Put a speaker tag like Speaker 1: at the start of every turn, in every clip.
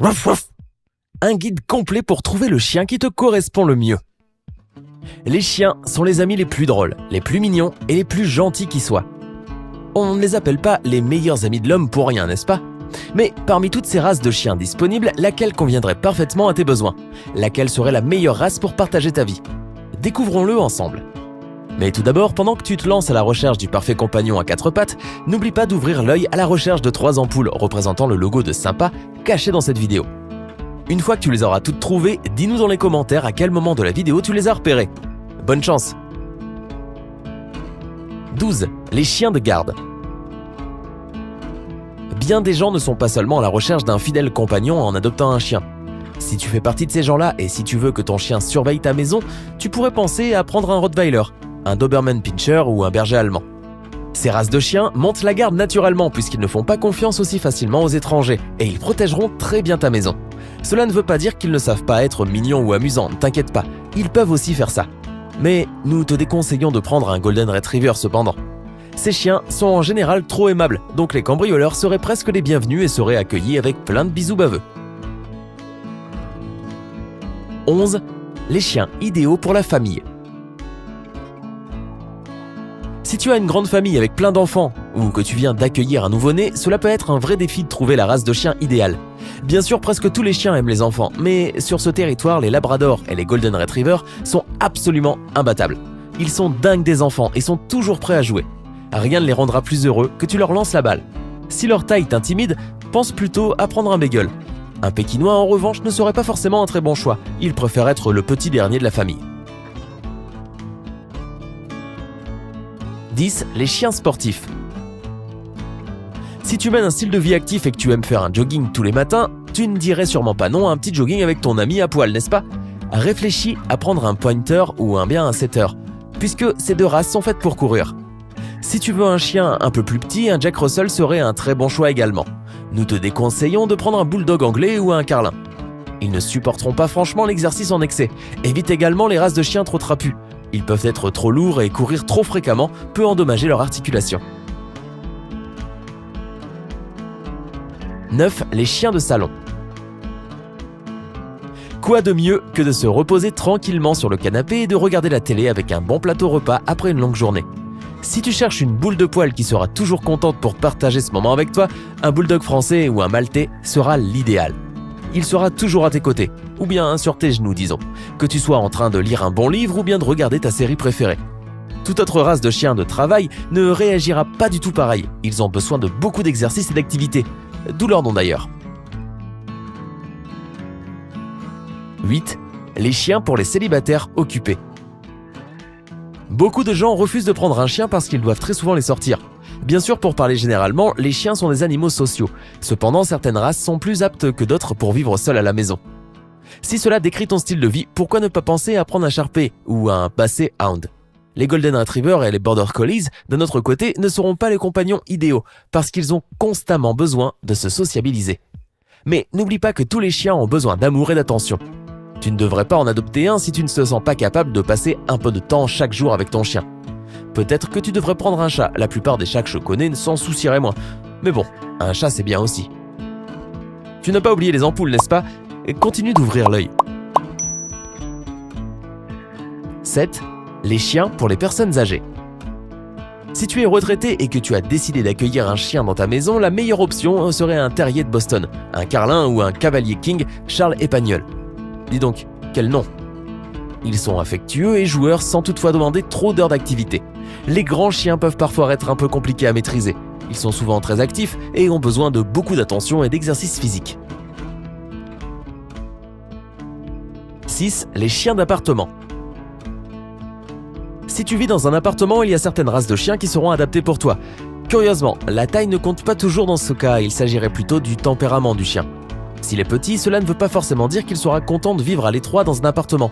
Speaker 1: Ruff, ruff. Un guide complet pour trouver le chien qui te correspond le mieux. Les chiens sont les amis les plus drôles, les plus mignons et les plus gentils qui soient. On ne les appelle pas les meilleurs amis de l'homme pour rien, n'est-ce pas? Mais parmi toutes ces races de chiens disponibles, laquelle conviendrait parfaitement à tes besoins? Laquelle serait la meilleure race pour partager ta vie? Découvrons-le ensemble. Mais tout d'abord, pendant que tu te lances à la recherche du parfait compagnon à quatre pattes, n'oublie pas d'ouvrir l'œil à la recherche de 3 ampoules représentant le logo de Sympa caché dans cette vidéo. Une fois que tu les auras toutes trouvées, dis-nous dans les commentaires à quel moment de la vidéo tu les as repérées. Bonne chance! 12. Les chiens de garde. Bien des gens ne sont pas seulement à la recherche d'un fidèle compagnon en adoptant un chien. Si tu fais partie de ces gens-là et si tu veux que ton chien surveille ta maison, tu pourrais penser à prendre un Rottweiler, un Doberman Pinscher ou un berger allemand. Ces races de chiens montent la garde naturellement puisqu'ils ne font pas confiance aussi facilement aux étrangers et ils protégeront très bien ta maison. Cela ne veut pas dire qu'ils ne savent pas être mignons ou amusants, ne t'inquiète pas, ils peuvent aussi faire ça. Mais nous te déconseillons de prendre un Golden Retriever cependant. Ces chiens sont en général trop aimables, donc les cambrioleurs seraient presque les bienvenus et seraient accueillis avec plein de bisous baveux. 11. Les chiens idéaux pour la famille. Si tu as une grande famille avec plein d'enfants ou que tu viens d'accueillir un nouveau-né, cela peut être un vrai défi de trouver la race de chien idéale. Bien sûr, presque tous les chiens aiment les enfants, mais sur ce territoire, les labradors et les golden retrievers sont absolument imbattables. Ils sont dingues des enfants et sont toujours prêts à jouer. Rien ne les rendra plus heureux que tu leur lances la balle. Si leur taille t'intimide, pense plutôt à prendre un beagle. Un pékinois en revanche ne serait pas forcément un très bon choix, il préfère être le petit dernier de la famille. 10. Les chiens sportifs. Si tu mènes un style de vie actif et que tu aimes faire un jogging tous les matins, tu ne dirais sûrement pas non à un petit jogging avec ton ami à poil, n'est-ce pas? Réfléchis à prendre un pointer ou un setter, puisque ces deux races sont faites pour courir. Si tu veux un chien un peu plus petit, un Jack Russell serait un très bon choix également. Nous te déconseillons de prendre un bulldog anglais ou un carlin. Ils ne supporteront pas franchement l'exercice en excès. Évite également les races de chiens trop trapus. Ils peuvent être trop lourds et courir trop fréquemment peut endommager leur articulation. 9. Les chiens de salon. Quoi de mieux que de se reposer tranquillement sur le canapé et de regarder la télé avec un bon plateau repas après une longue journée. Si tu cherches une boule de poil qui sera toujours contente pour partager ce moment avec toi, un bulldog français ou un maltais sera l'idéal. Il sera toujours à tes côtés, ou bien sur tes genoux disons, que tu sois en train de lire un bon livre ou bien de regarder ta série préférée. Toute autre race de chien de travail ne réagira pas du tout pareil, ils ont besoin de beaucoup d'exercices et d'activités, d'où leur nom d'ailleurs. 8. Les chiens pour les célibataires occupés. Beaucoup de gens refusent de prendre un chien parce qu'ils doivent très souvent les sortir. Bien sûr, pour parler généralement, les chiens sont des animaux sociaux. Cependant, certaines races sont plus aptes que d'autres pour vivre seules à la maison. Si cela décrit ton style de vie, pourquoi ne pas penser à prendre un Shar-Pei ou un Basset Hound? Les Golden Retrievers et les Border Collies, de notre côté, ne seront pas les compagnons idéaux parce qu'ils ont constamment besoin de se sociabiliser. Mais n'oublie pas que tous les chiens ont besoin d'amour et d'attention. Tu ne devrais pas en adopter un si tu ne te sens pas capable de passer un peu de temps chaque jour avec ton chien. Peut-être que tu devrais prendre un chat, la plupart des chats que je connais s'en soucieraient moins. Mais bon, un chat c'est bien aussi. Tu n'as pas oublié les ampoules, n'est-ce pas? Et continue d'ouvrir l'œil. 7. Les chiens pour les personnes âgées. Si tu es retraité et que tu as décidé d'accueillir un chien dans ta maison, la meilleure option serait un terrier de Boston, un carlin ou un cavalier king Charles Espagnol. Dis donc, quel nom! Ils sont affectueux et joueurs sans toutefois demander trop d'heures d'activité. Les grands chiens peuvent parfois être un peu compliqués à maîtriser. Ils sont souvent très actifs et ont besoin de beaucoup d'attention et d'exercice physique. 6. Les chiens d'appartement. Si tu vis dans un appartement, il y a certaines races de chiens qui seront adaptées pour toi. Curieusement, la taille ne compte pas toujours dans ce cas, il s'agirait plutôt du tempérament du chien. S'il est petit, cela ne veut pas forcément dire qu'il sera content de vivre à l'étroit dans un appartement.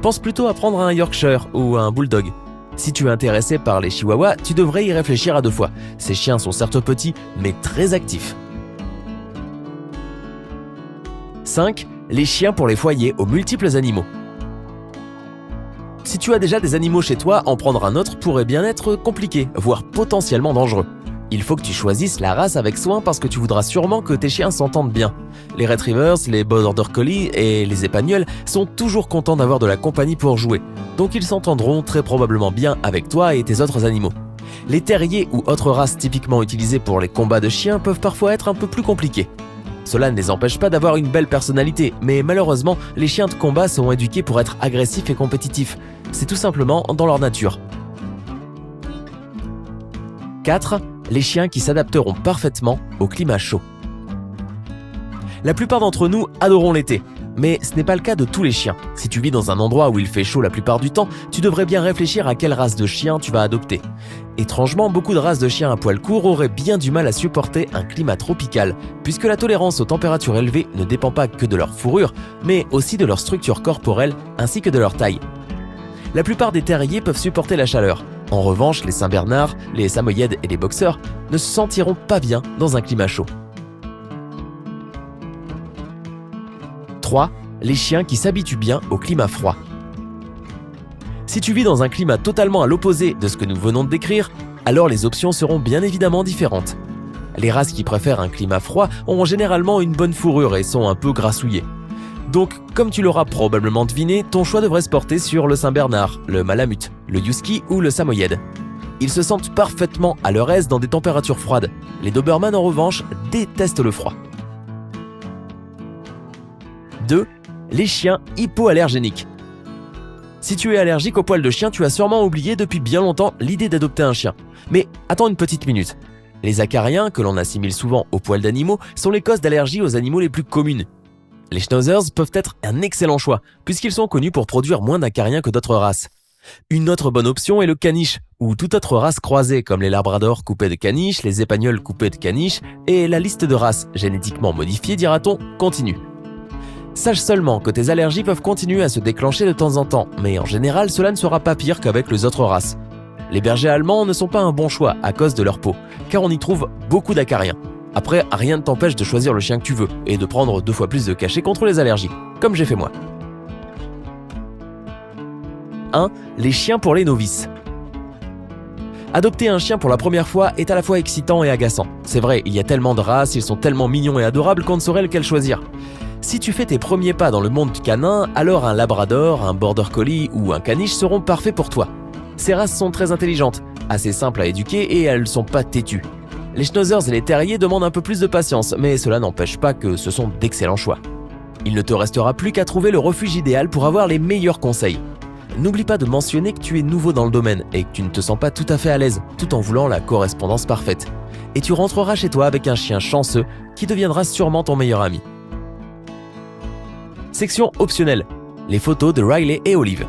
Speaker 1: Pense plutôt à prendre un Yorkshire ou un Bulldog. Si tu es intéressé par les Chihuahuas, tu devrais y réfléchir à 2 fois. Ces chiens sont certes petits, mais très actifs. 5. Les chiens pour les foyers aux multiples animaux. Si tu as déjà des animaux chez toi, en prendre un autre pourrait bien être compliqué, voire potentiellement dangereux. Il faut que tu choisisses la race avec soin parce que tu voudras sûrement que tes chiens s'entendent bien. Les Retrievers, les Border Collie et les Épagnols sont toujours contents d'avoir de la compagnie pour jouer, donc ils s'entendront très probablement bien avec toi et tes autres animaux. Les terriers ou autres races typiquement utilisées pour les combats de chiens peuvent parfois être un peu plus compliqués. Cela ne les empêche pas d'avoir une belle personnalité, mais malheureusement, les chiens de combat sont éduqués pour être agressifs et compétitifs. C'est tout simplement dans leur nature. 4. Les chiens qui s'adapteront parfaitement au climat chaud. La plupart d'entre nous adorons l'été, mais ce n'est pas le cas de tous les chiens. Si tu vis dans un endroit où il fait chaud la plupart du temps, tu devrais bien réfléchir à quelle race de chien tu vas adopter. Étrangement, beaucoup de races de chiens à poil court auraient bien du mal à supporter un climat tropical, puisque la tolérance aux températures élevées ne dépend pas que de leur fourrure, mais aussi de leur structure corporelle ainsi que de leur taille. La plupart des terriers peuvent supporter la chaleur. En revanche, les Saint-Bernard, les Samoyèdes et les Boxers ne se sentiront pas bien dans un climat chaud. 3. Les chiens qui s'habituent bien au climat froid. Si tu vis dans un climat totalement à l'opposé de ce que nous venons de décrire, alors les options seront bien évidemment différentes. Les races qui préfèrent un climat froid ont généralement une bonne fourrure et sont un peu grassouillées. Donc, comme tu l'auras probablement deviné, ton choix devrait se porter sur le Saint-Bernard, le Malamute, le Husky ou le Samoyède. Ils se sentent parfaitement à leur aise dans des températures froides. Les Doberman, en revanche, détestent le froid. 2. Les chiens hypoallergéniques. Si tu es allergique aux poils de chien, tu as sûrement oublié depuis bien longtemps l'idée d'adopter un chien. Mais attends une petite minute. Les acariens, que l'on assimile souvent aux poils d'animaux, sont les causes d'allergie aux animaux les plus communes. Les schnauzers peuvent être un excellent choix, puisqu'ils sont connus pour produire moins d'acariens que d'autres races. Une autre bonne option est le caniche, ou toute autre race croisée, comme les labradors coupés de caniche, les épagnols coupés de caniche, et la liste de races génétiquement modifiées, dira-t-on, continue. Sache seulement que tes allergies peuvent continuer à se déclencher de temps en temps, mais en général, cela ne sera pas pire qu'avec les autres races. Les bergers allemands ne sont pas un bon choix à cause de leur peau, car on y trouve beaucoup d'acariens. Après, rien ne t'empêche de choisir le chien que tu veux et de prendre 2 fois plus de cachets contre les allergies, comme j'ai fait moi. 1. Les chiens pour les novices. Adopter un chien pour la première fois est à la fois excitant et agaçant. C'est vrai, il y a tellement de races, ils sont tellement mignons et adorables qu'on ne saurait lequel choisir. Si tu fais tes premiers pas dans le monde canin, alors un labrador, un border collie ou un caniche seront parfaits pour toi. Ces races sont très intelligentes, assez simples à éduquer et elles ne sont pas têtues. Les schnauzers et les terriers demandent un peu plus de patience, mais cela n'empêche pas que ce sont d'excellents choix. Il ne te restera plus qu'à trouver le refuge idéal pour avoir les meilleurs conseils. N'oublie pas de mentionner que tu es nouveau dans le domaine et que tu ne te sens pas tout à fait à l'aise, tout en voulant la correspondance parfaite. Et tu rentreras chez toi avec un chien chanceux qui deviendra sûrement ton meilleur ami. Section optionnelle. Les photos de Riley et Olive.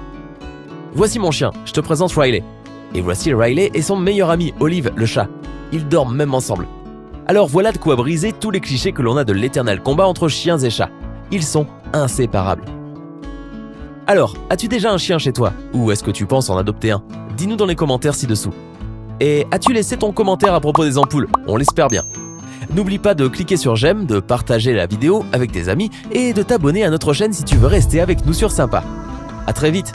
Speaker 1: Voici mon chien, je te présente Riley. Et voici Riley et son meilleur ami, Olive, le chat. Ils dorment même ensemble. Alors voilà de quoi briser tous les clichés que l'on a de l'éternel combat entre chiens et chats. Ils sont inséparables. Alors, as-tu déjà un chien chez toi? Ou est-ce que tu penses en adopter un? Dis-nous dans les commentaires ci-dessous. Et as-tu laissé ton commentaire à propos des ampoules? On l'espère bien. N'oublie pas de cliquer sur j'aime, de partager la vidéo avec tes amis et de t'abonner à notre chaîne si tu veux rester avec nous sur Sympa. À très vite.